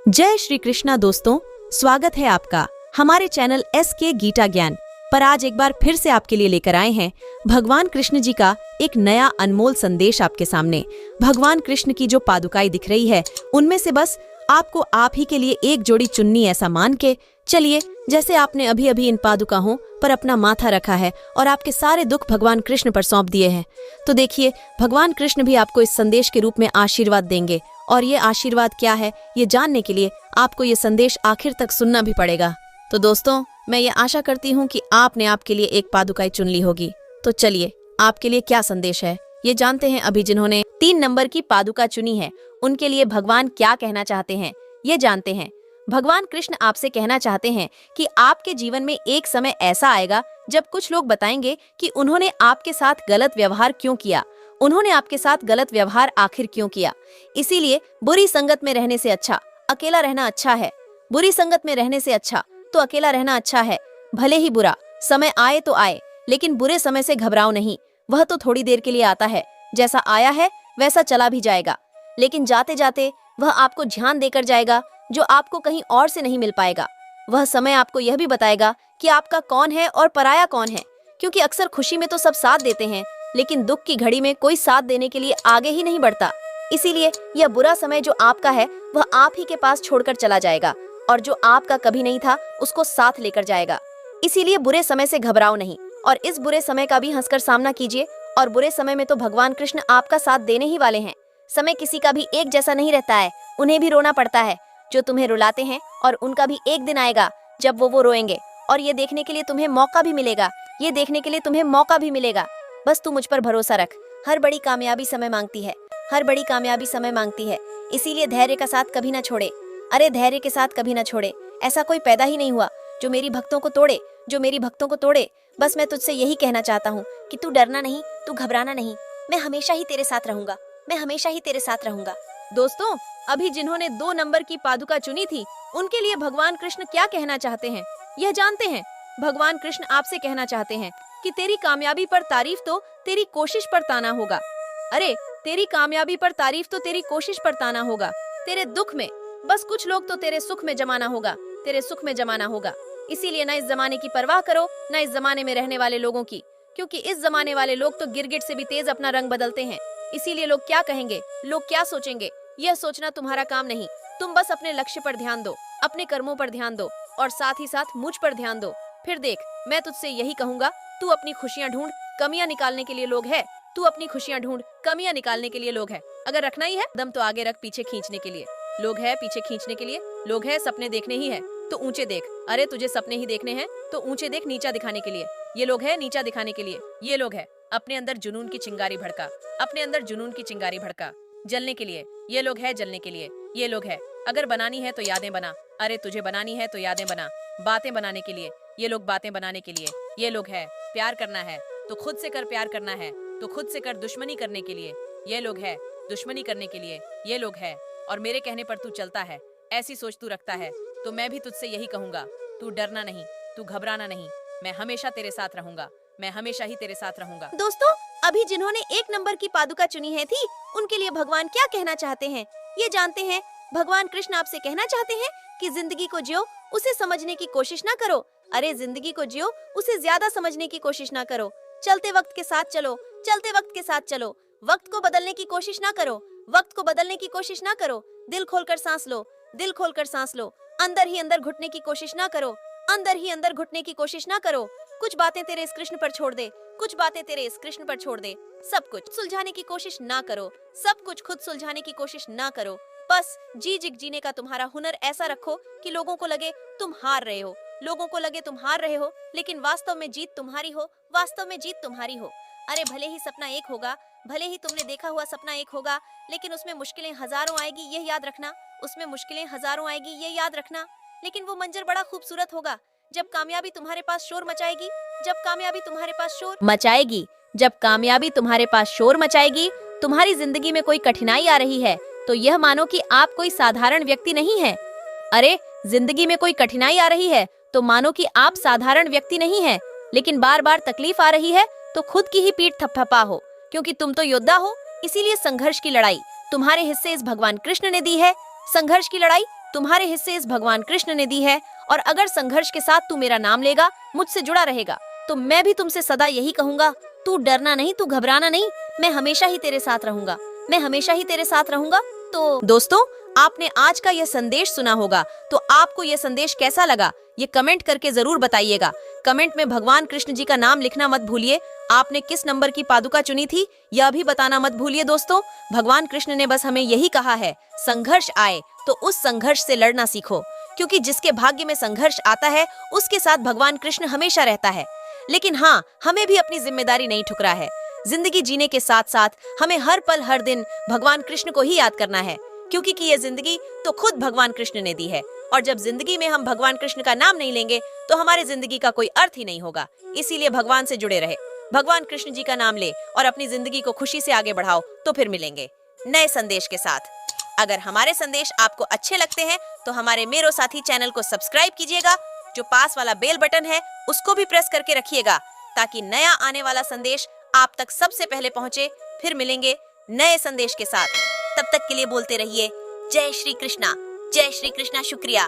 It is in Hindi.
जय श्री कृष्णा दोस्तों, स्वागत है आपका हमारे चैनल SK गीता ज्ञान पर। आज एक बार फिर से आपके लिए लेकर आए हैं भगवान कृष्ण जी का एक नया अनमोल संदेश आपके सामने। भगवान कृष्ण की जो पादुकाएं दिख रही है उनमें से बस आपको आप ही के लिए एक जोड़ी चुन्नी ऐसा मान के चलिए, जैसे आपने अभी अभी इन पादुकाओं पर अपना माथा रखा है और आपके सारे दुख भगवान कृष्ण पर सौंप दिए हैं, तो देखिए भगवान कृष्ण भी आपको इस संदेश के रूप में आशीर्वाद देंगे। और ये आशीर्वाद क्या है ये जानने के लिए आपको ये संदेश आखिर तक सुनना भी पड़ेगा। तो दोस्तों, मैं ये आशा करती हूँ कि आपने आपके लिए एक पादुकाई चुन ली होगी। तो चलिए आपके लिए क्या संदेश है ये जानते हैं। अभी जिन्होंने 3 नंबर की पादुका चुनी है उनके लिए भगवान क्या कहना चाहते हैं ये जानते हैं। भगवान कृष्ण आपसे कहना चाहते हैं कि आपके जीवन में एक समय ऐसा आएगा जब कुछ लोग बताएंगे कि उन्होंने आपके साथ गलत व्यवहार क्यों किया, उन्होंने आपके साथ गलत व्यवहार आखिर क्यों किया। इसीलिए बुरी संगत में रहने से अच्छा अकेला रहना अच्छा है। बुरी संगत में रहने से अच्छा तो अकेला रहना अच्छा है। भले ही बुरा समय आए तो आए, लेकिन बुरे समय से घबराओ नहीं। वह तो थोड़ी देर के लिए आता है, जैसा आया है वैसा चला भी जाएगा, लेकिन जाते जाते वह आपको ध्यान देकर जाएगा जो आपको कहीं और से नहीं मिल पाएगा। वह समय आपको यह भी बताएगा कि आपका कौन है और पराया कौन है, क्योंकि अक्सर खुशी में तो सब साथ देते हैं, लेकिन दुख की घड़ी में कोई साथ देने के लिए आगे ही नहीं बढ़ता। इसीलिए यह बुरा समय जो आपका है वह आप ही के पास छोड़कर चला जाएगा, और जो आपका कभी नहीं था उसको साथ लेकर जाएगा। इसीलिए बुरे समय से घबराओ नहीं और इस बुरे समय का भी हंसकर सामना कीजिए। और बुरे समय में तो भगवान कृष्ण आपका साथ देने ही वाले हैं। समय किसी का भी एक जैसा नहीं रहता है, उन्हें भी रोना पड़ता है। जो तुम्हें रुलाते हैं और उनका भी एक दिन आएगा जब वो रोएंगे, और ये देखने के लिए तुम्हें मौका भी मिलेगा, ये देखने के लिए तुम्हें मौका भी मिलेगा। बस तू मुझ पर भरोसा रख। हर बड़ी कामयाबी समय मांगती है, हर बड़ी कामयाबी समय मांगती है। इसीलिए धैर्य का साथ कभी ना छोड़े। अरे धैर्य के साथ कभी ना छोड़े। ऐसा कोई पैदा ही नहीं हुआ जो मेरी भक्तों को तोड़े, जो मेरी भक्तों को तोड़े। बस मैं तुझसे यही कहना चाहता हूँ कि तू डरना नहीं, तू घबराना नहीं। मैं हमेशा ही तेरे साथ रहूंगा, मैं हमेशा ही तेरे साथ रहूंगा। दोस्तों, अभी जिन्होंने 2 नंबर की पादुका चुनी थी उनके लिए भगवान कृष्ण क्या कहना चाहते हैं यह जानते हैं। भगवान कृष्ण आपसे कहना चाहते हैं कि तेरी कामयाबी पर तारीफ तो तेरी कोशिश पर ताना होगा। अरे तेरी कामयाबी पर तारीफ तो तेरी कोशिश पर ताना होगा। तेरे दुख में बस कुछ लोग तो तेरे सुख में जमाना होगा, तेरे सुख में जमाना होगा। इसीलिए ना इस जमाने की परवाह करो, ना इस जमाने में रहने वाले लोगों की, क्योंकि इस जमाने वाले लोग तो गिरगिट से भी तेज अपना रंग बदलते हैं। इसीलिए लोग क्या कहेंगे, लोग क्या सोचेंगे, यह सोचना तुम्हारा काम नहीं। तुम बस अपने लक्ष्य पर ध्यान दो, अपने कर्मों पर ध्यान दो, और साथ ही साथ मुझ पर ध्यान दो। फिर देख, मैं तुझसे यही कहूंगा, तू अपनी खुशियां ढूंढ, कमियां निकालने के लिए लोग है। तू अपनी खुशियां ढूंढ, कमियां निकालने के लिए लोग है। अगर रखना ही है दम तो आगे रख, पीछे खींचने के लिए लोग है, पीछे खींचने के लिए लोग है। सपने देखने ही है तो ऊंचे देख। अरे तुझे सपने ही देखने हैं तो ऊंचे देख, नीचा दिखाने के लिए ये लोग है, नीचा दिखाने के लिए ये लोग है। अपने अंदर जुनून की चिंगारी भड़का, अपने अंदर जुनून की चिंगारी भड़का, जलने के लिए ये लोग है, जलने के लिए ये लोग है। अगर बनानी है तो यादें बना, अरे तुझे बनानी है तो यादें बना। बातें बनाने के लिए ये लोग, बातें बनाने के लिए ये लोग है। प्यार करना है तो खुद से कर, प्यार करना है तो खुद से कर। दुश्मनी करने के लिए ये लोग है, दुश्मनी करने के लिए ये लोग है। और मेरे कहने पर तू चलता है, ऐसी सोच तू रखता है, तो मैं भी तुझसे यही कहूंगा, तू डरना नहीं, तू घबराना नहीं। मैं हमेशा तेरे साथ रहूंगा, मैं हमेशा ही तेरे साथ रहूंगा। दोस्तों, अभी जिन्होंने 1 नंबर की पादुका चुनी है थी उनके लिए भगवान क्या कहना चाहते हैं ये जानते हैं। भगवान कृष्ण आपसे कहना चाहते हैं कि जिंदगी को जियो, उसे समझने की कोशिश ना करो। अरे जिंदगी को जियो, उसे ज्यादा समझने की कोशिश ना करो। चलते वक्त के साथ चलो, चलते वक्त के साथ चलो। वक्त को बदलने की कोशिश ना करो, वक्त को बदलने की कोशिश ना करो। दिल खोलकर सांस लो, दिल खोलकर सांस लो। अंदर ही अंदर घुटने की कोशिश ना करो, अंदर ही अंदर घुटने की कोशिश ना करो। कुछ बातें तेरे इस कृष्ण पर छोड़ दे, कुछ बातें तेरे इस कृष्ण पर छोड़ दे। सब कुछ सुलझाने की कोशिश ना करो, सब कुछ खुद सुलझाने की कोशिश ना करो। बस जी जिग जीने का तुम्हारा हुनर ऐसा रखो कि लोगों को लगे तुम हार रहे हो, लोगों को लगे तुम हार रहे हो, लेकिन वास्तव में जीत तुम्हारी हो, वास्तव में जीत तुम्हारी हो। अरे भले ही सपना एक होगा, भले ही तुमने देखा हुआ सपना एक होगा, लेकिन उसमें मुश्किलें हजारों आएगी ये याद रखना, उसमें मुश्किलें हजारों आएगी ये याद रखना। लेकिन वो मंजर बड़ा खूबसूरत होगा जब कामयाबी तुम्हारे पास शोर मचाएगी, जब कामयाबी तुम्हारे पास शोर मचाएगी, जब कामयाबी तुम्हारे पास शोर मचाएगी। तुम्हारी जिंदगी में कोई कठिनाई आ रही है तो यह मानो कि आप कोई साधारण व्यक्ति नहीं है। अरे जिंदगी में कोई कठिनाई आ रही है तो मानो कि आप साधारण व्यक्ति नहीं है, लेकिन बार बार तकलीफ आ रही है तो खुद की ही पीठ थपथपा हो, क्योंकि तुम तो योद्धा हो। इसीलिए संघर्ष की लड़ाई तुम्हारे हिस्से इस भगवान कृष्ण ने दी है। संघर्ष की लड़ाई तुम्हारे हिस्से इस भगवान कृष्ण ने दी है, और अगर संघर्ष के साथ तू मेरा नाम लेगा, मुझसे जुड़ा रहेगा, तो मैं भी तुमसे सदा यही कहूंगा, तू डरना नहीं, तू घबराना नहीं, मैं हमेशा ही तेरे साथ रहूंगा, मैं हमेशा ही तेरे साथ रहूंगा। तो दोस्तों, आपने आज का यह संदेश सुना होगा, तो आपको यह संदेश कैसा लगा ये कमेंट करके जरूर बताइएगा। कमेंट में भगवान कृष्ण जी का नाम लिखना मत भूलिए। आपने किस नंबर की पादुका चुनी थी यह भी बताना मत भूलिए। दोस्तों, भगवान कृष्ण ने बस हमें यही कहा है, संघर्ष आए तो उस संघर्ष से लड़ना सीखो, क्योंकि जिसके भाग्य में संघर्ष आता है उसके साथ भगवान कृष्ण हमेशा रहता है। लेकिन हाँ, हमें भी अपनी जिम्मेदारी नहीं ठुकरा है। जिंदगी जीने के साथ साथ हमें हर पल हर दिन भगवान कृष्ण को ही याद करना है, क्योंकि ये जिंदगी तो खुद भगवान कृष्ण ने दी है, और जब जिंदगी में हम भगवान कृष्ण का नाम नहीं लेंगे तो हमारे जिंदगी का कोई अर्थ ही नहीं होगा। इसीलिए भगवान से जुड़े रहे, भगवान कृष्ण जी का नाम ले और अपनी जिंदगी को खुशी से आगे बढ़ाओ। तो फिर मिलेंगे नए संदेश के साथ। अगर हमारे संदेश आपको अच्छे लगते हैं तो हमारे मेरो साथी चैनल को सब्सक्राइब कीजिएगा, जो पास वाला बेल बटन है उसको भी प्रेस करके रखिएगा, ताकि नया आने वाला संदेश आप तक सबसे पहले पहुंचे। फिर मिलेंगे नए संदेश के साथ। तब तक के लिए बोलते रहिए जय श्री कृष्णा, जय श्री कृष्णा। शुक्रिया।